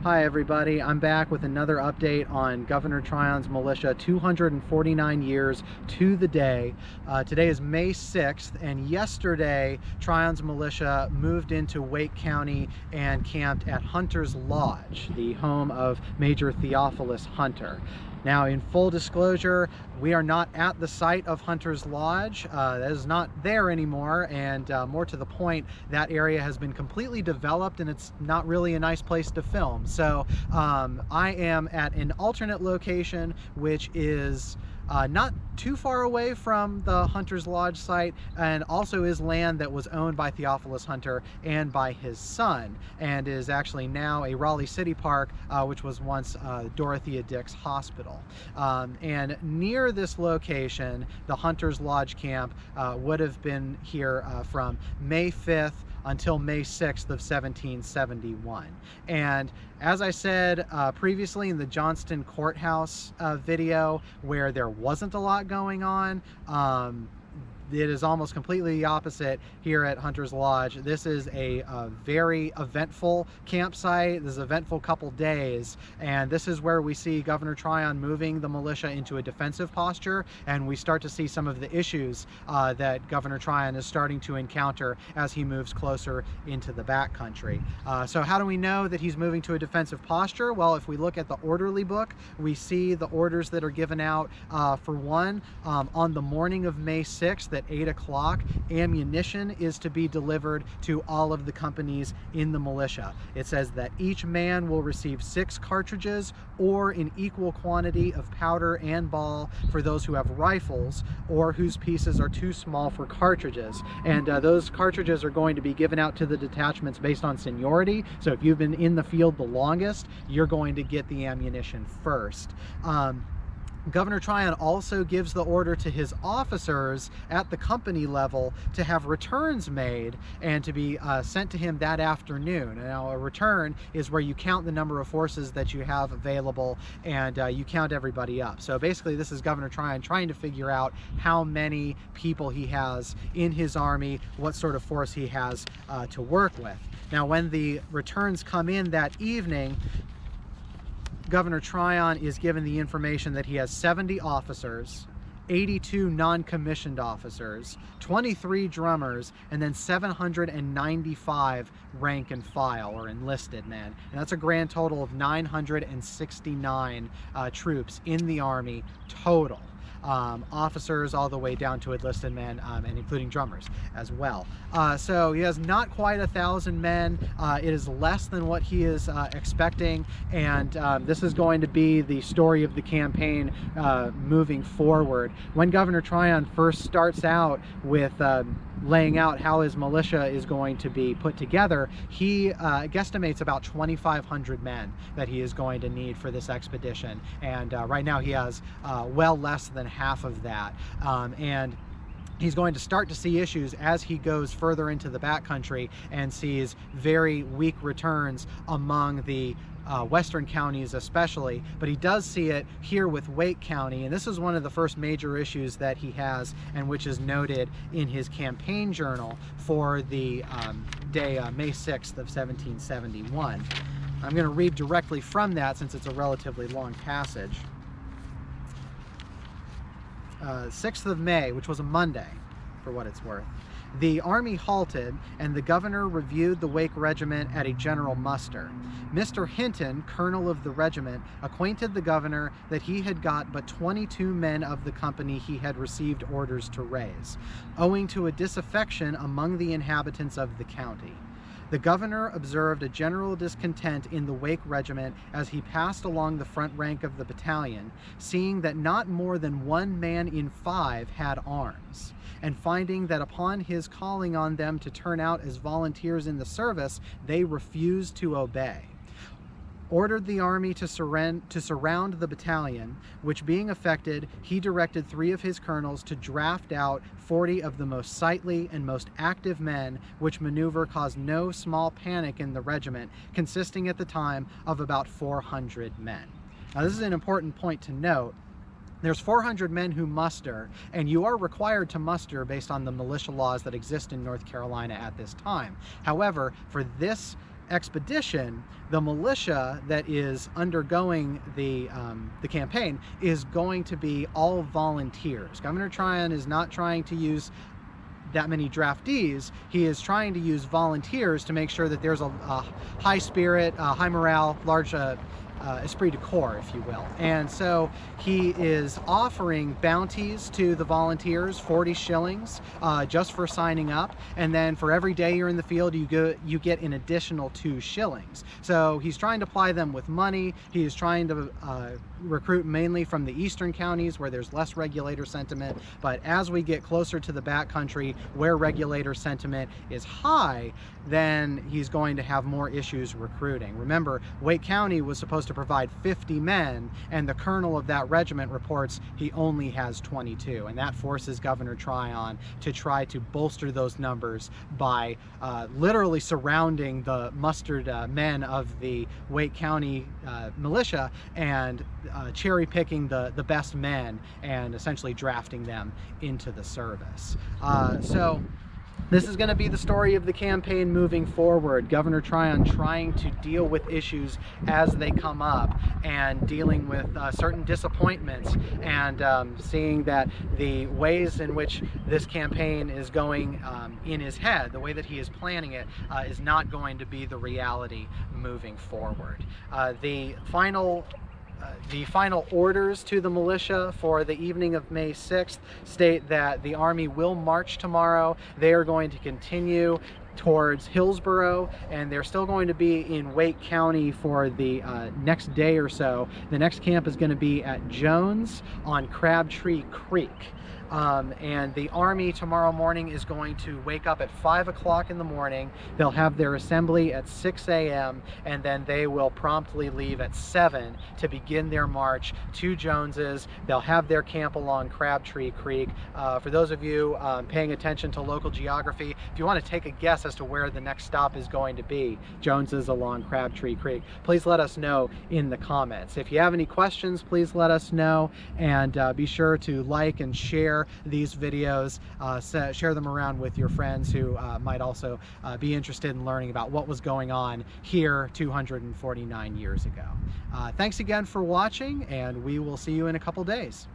Hi everybody, I'm back with another update on Governor Tryon's militia, 249 years to the day. Today is May 6th, and yesterday Tryon's militia moved into Wake County and camped at Hunter's Lodge, the home of Major Theophilus Hunter. Now, in full disclosure, we are not at the site of Hunter's Lodge. That is not there anymore, and more to the point, that area has been completely developed and it's not really a nice place to film. So I am at an alternate location, which is not too far away from the Hunter's Lodge site, and also is land that was owned by Theophilus Hunter and by his son, and is actually now a Raleigh City Park, which was once Dorothea Dix Hospital. And near this location, the Hunter's Lodge camp would have been here from May 5th until May 6th of 1771. And as I said previously in the Johnston Courthouse video, where there wasn't a lot going on, it is almost completely the opposite here at Hunter's Lodge. This is a very eventful campsite. This is an eventful couple days, and this is where we see Governor Tryon moving the militia into a defensive posture, and we start to see some of the issues that Governor Tryon is starting to encounter as he moves closer into the backcountry. So how do we know that he's moving to a defensive posture? Well, if we look at the orderly book, we see the orders that are given out. For one, on the morning of May 6th, at 8 o'clock, ammunition is to be delivered to all of the companies in the militia. It says that each man will receive 6 cartridges or an equal quantity of powder and ball for those who have rifles or whose pieces are too small for cartridges. And those cartridges are going to be given out to the detachments based on seniority. So if you've been in the field the longest, you're going to get the ammunition first. Governor Tryon also gives the order to his officers at the company level to have returns made and to be sent to him that afternoon. Now, a return is where you count the number of forces that you have available, and you count everybody up. So basically, this is Governor Tryon trying to figure out how many people he has in his army, what sort of force he has to work with. Now, when the returns come in that evening, Governor Tryon is given the information that he has 70 officers, 82 non-commissioned officers, 23 drummers, and then 795 rank and file or enlisted men. And that's a grand total of 969 troops in the Army total. Officers all the way down to enlisted men, and including drummers as well. So he has not quite 1,000 men. It is less than what he is expecting, and this is going to be the story of the campaign moving forward. When Governor Tryon first starts out with laying out how his militia is going to be put together, he guesstimates about 2,500 men that he is going to need for this expedition, and right now he has well less than half of that, and he's going to start to see issues as he goes further into the backcountry and sees very weak returns among the western counties especially, but he does see it here with Wake County, and this is one of the first major issues that he has, and which is noted in his campaign journal for the day May 6th of 1771. I'm going to read directly from that since it's a relatively long passage. 6th of May, which was a Monday, for what it's worth. The army halted, and the governor reviewed the Wake Regiment at a general muster. Mr. Hinton, colonel of the regiment, acquainted the governor that he had got but 22 men of the company he had received orders to raise, owing to a disaffection among the inhabitants of the county. The governor observed a general discontent in the Wake Regiment as he passed along the front rank of the battalion, seeing that not more than 1 man in 5 had arms, and finding that upon his calling on them to turn out as volunteers in the service, they refused to obey. Ordered the army to surround the battalion, which being effected, he directed 3 of his colonels to draft out 40 of the most sightly and most active men, which maneuver caused no small panic in the regiment, consisting at the time of about 400 men. Now, this is an important point to note. There's 400 men who muster, and you are required to muster based on the militia laws that exist in North Carolina at this time. However, for this expedition, the militia that is undergoing the campaign is going to be all volunteers. Governor Tryon is not trying to use that many draftees. He is trying to use volunteers to make sure that there's a high spirit, high morale, large esprit de corps, if you will. And so he is offering bounties to the volunteers, 40 shillings just for signing up, and then for every day you're in the field you get an additional 2 shillings. So he's trying to ply them with money. He is trying to recruit mainly from the eastern counties where there's less regulator sentiment, but as we get closer to the backcountry where regulator sentiment is high, then he's going to have more issues recruiting. Remember, Wake County was supposed to provide 50 men, and the colonel of that regiment reports he only has 22, and that forces Governor Tryon to try to bolster those numbers by literally surrounding the mustered men of the Wake County militia and cherry picking the best men and essentially drafting them into the service. So this is going to be the story of the campaign moving forward. Governor Tryon trying to deal with issues as they come up and dealing with certain disappointments, and seeing that the ways in which this campaign is going in his head, the way that he is planning it, is not going to be the reality moving forward. The final orders to the militia for the evening of May 6th state that the Army will march tomorrow. They are going to continue towards Hillsborough, and they're still going to be in Wake County for the next day or so. The next camp is going to be at Jones on Crabtree Creek. And the Army tomorrow morning is going to wake up at 5 o'clock in the morning. They'll have their assembly at 6 a.m. and then they will promptly leave at 7 to begin their march to Jones's. They'll have their camp along Crabtree Creek. For those of you paying attention to local geography, if you want to take a guess as to where the next stop is going to be, Jones's along Crabtree Creek, please let us know in the comments. If you have any questions, please let us know, and be sure to like and share these videos, share them around with your friends who might also be interested in learning about what was going on here 249 years ago. Thanks again for watching, and we will see you in a couple days.